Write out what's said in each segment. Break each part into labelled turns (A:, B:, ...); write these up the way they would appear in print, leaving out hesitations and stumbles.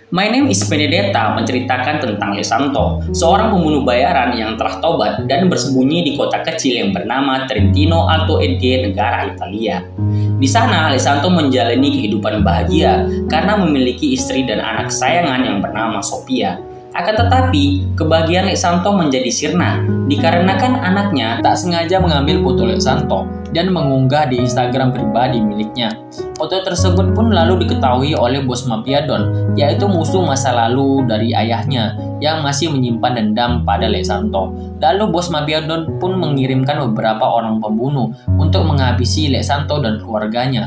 A: My Name is Benedetta menceritakan tentang Lesanto, seorang pembunuh bayaran yang telah tobat dan bersembunyi di kota kecil yang bernama Trentino Alto Adige, negara Italia. Di sana, Lesanto menjalani kehidupan bahagia karena memiliki istri dan anak kesayangan yang bernama Sophia. Akan tetapi, kebahagiaan Lesanto menjadi sirna dikarenakan anaknya tak sengaja mengambil foto Lesanto dan mengunggah di Instagram pribadi miliknya. Foto tersebut pun lalu diketahui oleh bos mafia Don, yaitu musuh masa lalu dari ayahnya yang masih menyimpan dendam pada Lesanto. Lalu bos mafia Don pun mengirimkan beberapa orang pembunuh untuk menghabisi Lesanto dan keluarganya.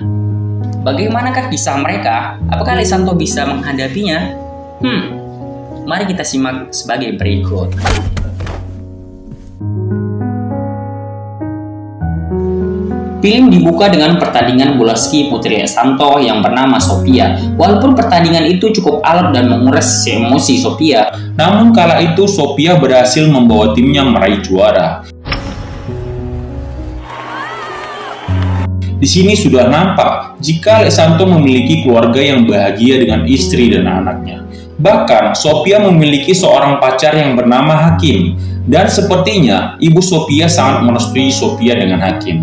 A: Bagaimanakah kisah mereka? Apakah Lesanto bisa menghadapinya? Mari kita simak sebagai berikut. Film dibuka dengan pertandingan bola ski putri Lesanto yang bernama Sophia. Walaupun pertandingan itu cukup alot dan menguras emosi Sophia,
B: namun kala itu Sophia berhasil membawa timnya meraih juara. Di sini sudah nampak jika Lesanto memiliki keluarga yang bahagia dengan istri dan anaknya. Bahkan Sophia memiliki seorang pacar yang bernama Hakim, dan sepertinya ibu Sophia sangat merestui Sophia dengan Hakim.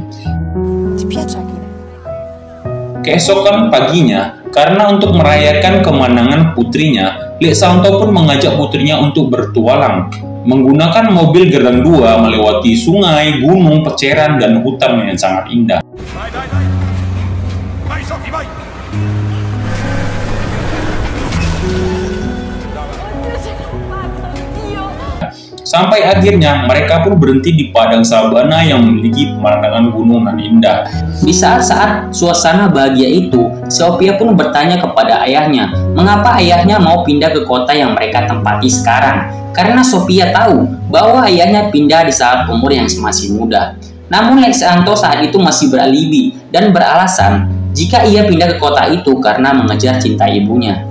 B: Keesokan paginya, karena untuk merayakan kemenangan putrinya, Lesanto pun mengajak putrinya untuk bertualang menggunakan mobil Geran 2 melewati sungai, gunung, peceran, dan hutan yang sangat indah. Sampai akhirnya mereka pun berhenti di padang sabana yang memiliki pemandangan gunung dan indah.
A: Di saat-saat suasana bahagia itu, Sophia pun bertanya kepada ayahnya, mengapa ayahnya mau pindah ke kota yang mereka tempati sekarang. Karena Sophia tahu bahwa ayahnya pindah di saat umur yang masih muda. Namun Lesanto saat itu masih beralibi dan beralasan jika ia pindah ke kota itu karena mengejar cinta ibunya.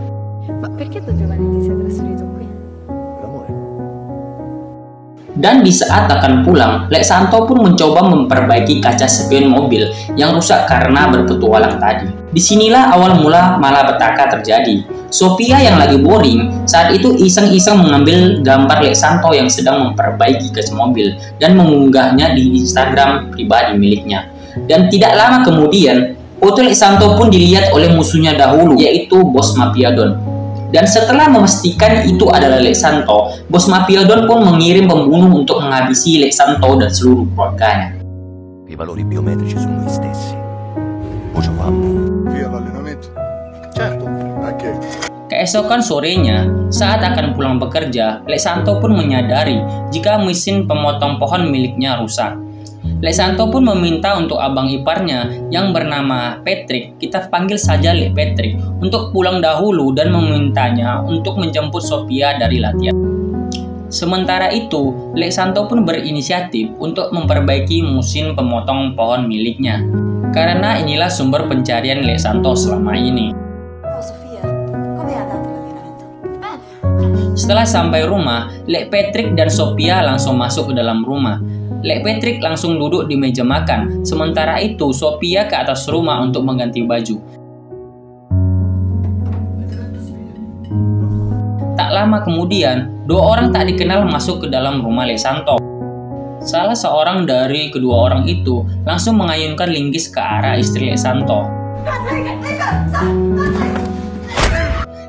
A: Dan di saat akan pulang, Lesanto pun mencoba memperbaiki kaca spion mobil yang rusak karena berpetualang tadi. Disinilah awal mula malapetaka terjadi. Sophia yang lagi boring saat itu iseng-iseng mengambil gambar Lesanto yang sedang memperbaiki kaca mobil dan mengunggahnya di Instagram pribadi miliknya. Dan tidak lama kemudian, foto Lesanto pun dilihat oleh musuhnya dahulu, yaitu bos mafia Don. Dan setelah memastikan itu adalah Lesanto, bos mafia Don pun mengirim pembunuh untuk menghabisi Lesanto dan seluruh keluarganya.
C: I valori biometrici sono gli stessi. O giocammo?
D: Via l'allenamento. Certo, anche.
A: Keesokan sorenya, saat akan pulang bekerja, Lesanto pun menyadari jika mesin pemotong pohon miliknya rusak. Lesanto pun meminta untuk abang iparnya yang bernama Patrick, kita panggil saja Le Patrick, untuk pulang dahulu dan memintanya untuk menjemput Sophia dari latihan. Sementara itu, Lesanto pun berinisiatif untuk memperbaiki mesin pemotong pohon miliknya, karena inilah sumber pencarian Lesanto selama ini. Setelah sampai rumah, Le Patrick dan Sophia langsung masuk ke dalam rumah. Le Patrick langsung duduk di meja makan, sementara itu Sophia ke atas rumah untuk mengganti baju. Tak lama kemudian, dua orang tak dikenal masuk ke dalam rumah Lesanto. Salah seorang dari kedua orang itu langsung mengayunkan linggis ke arah istri Lesanto.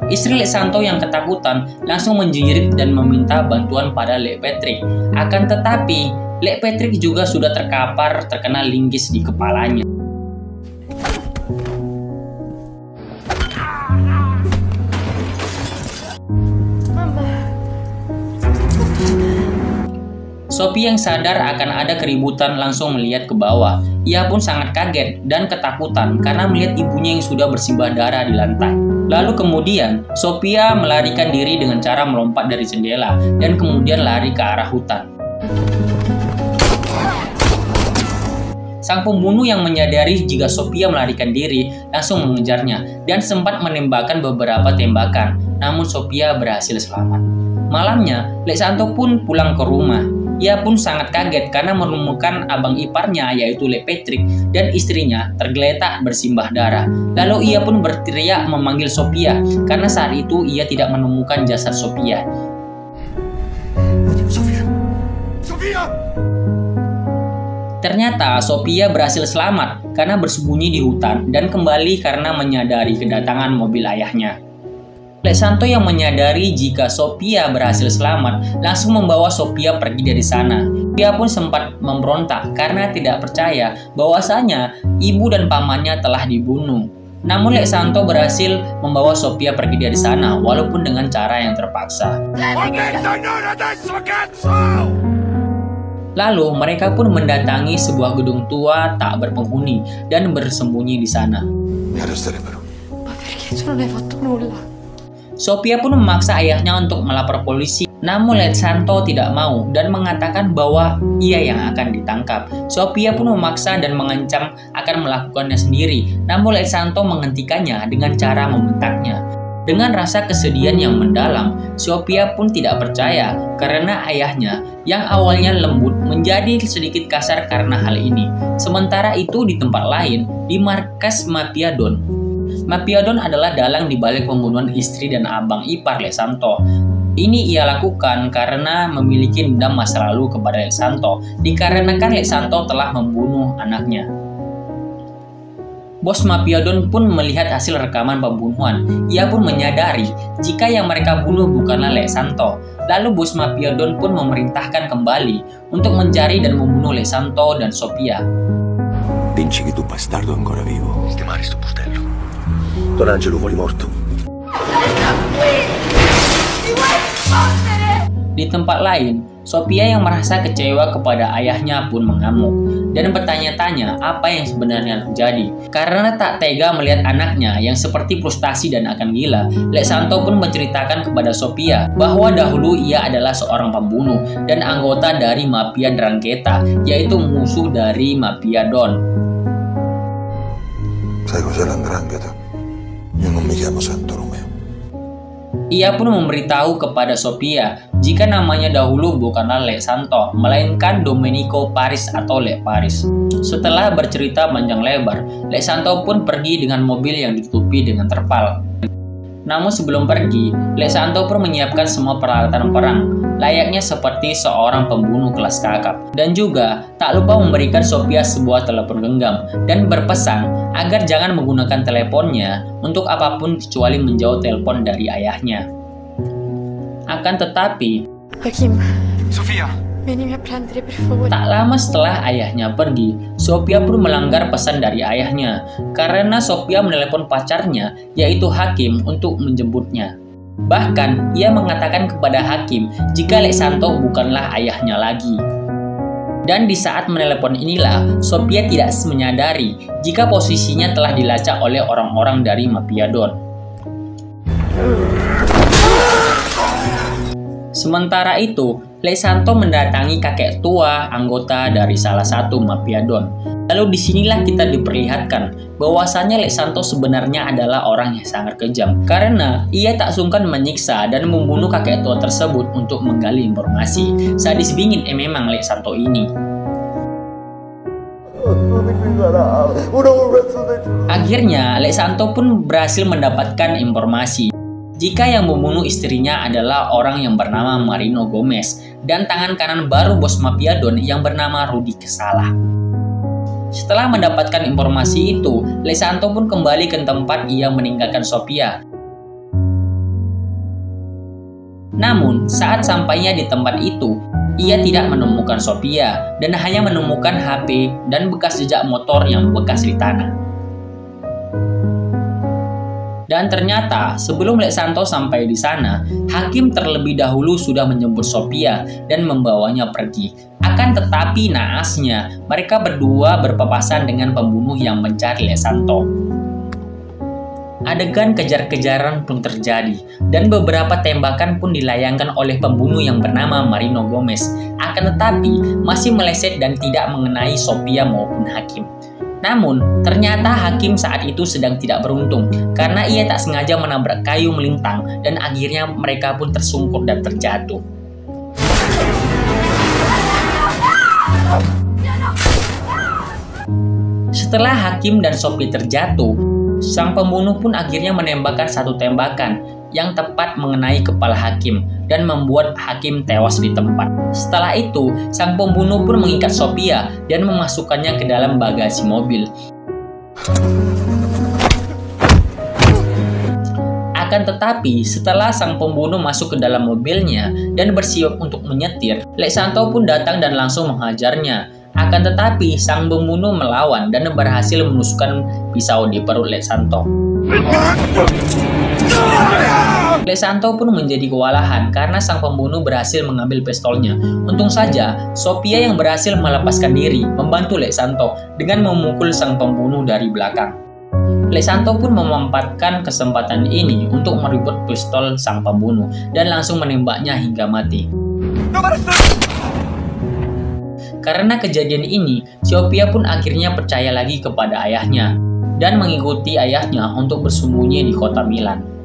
A: Istri Lesanto yang ketakutan langsung menjerit dan meminta bantuan pada Le Patrick. Akan tetapi, Le Patrick juga sudah terkena linggis di kepalanya. Sophie yang sadar akan ada keributan langsung melihat ke bawah. Ia pun sangat kaget dan ketakutan karena melihat ibunya yang sudah bersimbah darah di lantai. Lalu kemudian, Sophia melarikan diri dengan cara melompat dari jendela dan kemudian lari ke arah hutan. Sang pembunuh yang menyadari jika Sophia melarikan diri langsung mengejarnya dan sempat menembakkan beberapa tembakan, namun Sophia berhasil selamat. Malamnya, Lesanto pun pulang ke rumah. Ia pun sangat kaget karena menemukan abang iparnya yaitu Le Patrick dan istrinya tergeletak bersimbah darah. Lalu ia pun berteriak memanggil Sophia karena saat itu ia tidak menemukan jasad Sophia.
D: Sofia! Sofia!
A: Ternyata Sophia berhasil selamat karena bersembunyi di hutan dan kembali karena menyadari kedatangan mobil ayahnya. Le Santo yang menyadari jika Sophia berhasil selamat langsung membawa Sophia pergi dari sana. Dia pun sempat memberontak karena tidak percaya bahwasanya ibu dan pamannya telah dibunuh. Namun Le Santo berhasil membawa Sophia pergi dari sana walaupun dengan cara yang terpaksa. Lalu mereka pun mendatangi sebuah gedung tua tak berpenghuni dan bersembunyi di sana.
D: Mi arresterebbero.
E: Ma perché tu non hai fatto nulla?
A: Sophia pun memaksa ayahnya untuk melapor polisi. Namun Le Santo tidak mau dan mengatakan bahwa ia yang akan ditangkap. Sophia pun memaksa dan mengancam akan melakukannya sendiri. Namun Le Santo menghentikannya dengan cara membentaknya. Dengan rasa kesedihan yang mendalam, Sophia pun tidak percaya karena ayahnya yang awalnya lembut menjadi sedikit kasar karena hal ini. Sementara itu di tempat lain, di markas Mafia Don. Mafia Don adalah dalang di balik pembunuhan istri dan abang ipar Le Santo. Ini ia lakukan karena memiliki dendam masa lalu kepada Le Santo, dikarenakan Le Santo telah membunuh anaknya. Bos Mafia Don pun melihat hasil rekaman pembunuhan. Ia pun menyadari jika yang mereka bunuh bukanlah Le Santo. Lalu bos Mafia Don pun memerintahkan kembali untuk mencari dan membunuh Le Santo dan Sophia.
C: Dici che tu bastardo ancora vivo.
D: Sistemare sto bustello. Don Angelo fuori morto.
A: Di tempat lain, Sophia yang merasa kecewa kepada ayahnya pun mengamuk dan bertanya-tanya apa yang sebenarnya terjadi. Karena tak tega melihat anaknya yang seperti frustasi dan akan gila, Le Santo pun menceritakan kepada Sophia bahwa dahulu ia adalah seorang pembunuh dan anggota dari Mafia 'Ndrangheta, yaitu musuh dari Mafia Don.
D: Sai cos'è la 'Ndrangheta? Io non mi chiamo Santo Romeo.
A: Ia pun memberitahu kepada Sophia jika namanya dahulu bukanlah Le Santo, melainkan Domenico Paris atau Le Paris. Setelah bercerita panjang lebar, Le Santo pun pergi dengan mobil yang ditutupi dengan terpal. Namun sebelum pergi, Le Santo pun menyiapkan semua peralatan perang, layaknya seperti seorang pembunuh kelas kakap. Dan juga tak lupa memberikan Sophia sebuah telepon genggam dan berpesan agar jangan menggunakan teleponnya untuk apapun kecuali menjauh telepon dari ayahnya. Akan tetapi,
E: Hakim,
D: Sofia!
E: venimi a prendere per favore.
A: tak lama setelah ayahnya pergi, Sophia pun melanggar pesan dari ayahnya karena Sophia menelepon pacarnya yaitu Hakim untuk menjemputnya. Bahkan ia mengatakan kepada Hakim jika Le Santo bukanlah ayahnya lagi. Dan di saat menelepon inilah Sophia tidak menyadari jika posisinya telah dilacak oleh orang-orang dari Mafia Don. Sementara itu, Le Santo mendatangi kakek tua anggota dari salah satu Mafia Don. Lalu disinilah kita diperlihatkan bahwasannya Le Santo sebenarnya adalah orang yang sangat kejam karena ia tak sungkan menyiksa dan membunuh kakek tua tersebut untuk menggali informasi. Sadis bingit memang Le Santo ini. Akhirnya Le Santo pun berhasil mendapatkan informasi jika yang membunuh istrinya adalah orang yang bernama Marino Gomez dan tangan kanan baru bos Mafia Don yang bernama Rudy Quesala. Setelah mendapatkan informasi itu, Le Santo pun kembali ke tempat ia meninggalkan Sophia. Namun, saat sampainya di tempat itu, ia tidak menemukan Sophia dan hanya menemukan HP dan bekas jejak motor yang bekas di tanah. Dan ternyata sebelum Le Santo sampai di sana, Hakim terlebih dahulu sudah menjemput Sophia dan membawanya pergi. Akan tetapi naasnya, mereka berdua berpapasan dengan pembunuh yang mencari Le Santo. Adegan kejar-kejaran pun terjadi dan beberapa tembakan pun dilayangkan oleh pembunuh yang bernama Marino Gomez. Akan tetapi masih meleset dan tidak mengenai Sophia maupun Hakim. Namun, ternyata Hakim saat itu sedang tidak beruntung karena ia tak sengaja menabrak kayu melintang dan akhirnya mereka pun tersungkur dan terjatuh. Setelah Hakim dan Sophie terjatuh, sang pembunuh pun akhirnya menembakkan satu tembakan yang tepat mengenai kepala Hakim dan membuat Hakim tewas di tempat. Setelah itu, sang pembunuh pun mengikat Sophia dan memasukkannya ke dalam bagasi mobil. Akan tetapi, setelah sang pembunuh masuk ke dalam mobilnya dan bersiap untuk menyetir, Lesanto pun datang dan langsung menghajarnya. Akan tetapi, sang pembunuh melawan dan berhasil menusukkan pisau di perut Lesanto. Lesanto pun menjadi kewalahan karena sang pembunuh berhasil mengambil pistolnya. Untung saja, Sophia yang berhasil melepaskan diri membantu Lesanto dengan memukul sang pembunuh dari belakang. Lesanto pun memanfaatkan kesempatan ini untuk merebut pistol sang pembunuh dan langsung menembaknya hingga mati. Karena kejadian ini, Sophia pun akhirnya percaya lagi kepada ayahnya dan mengikuti ayahnya untuk bersembunyi di kota Milan.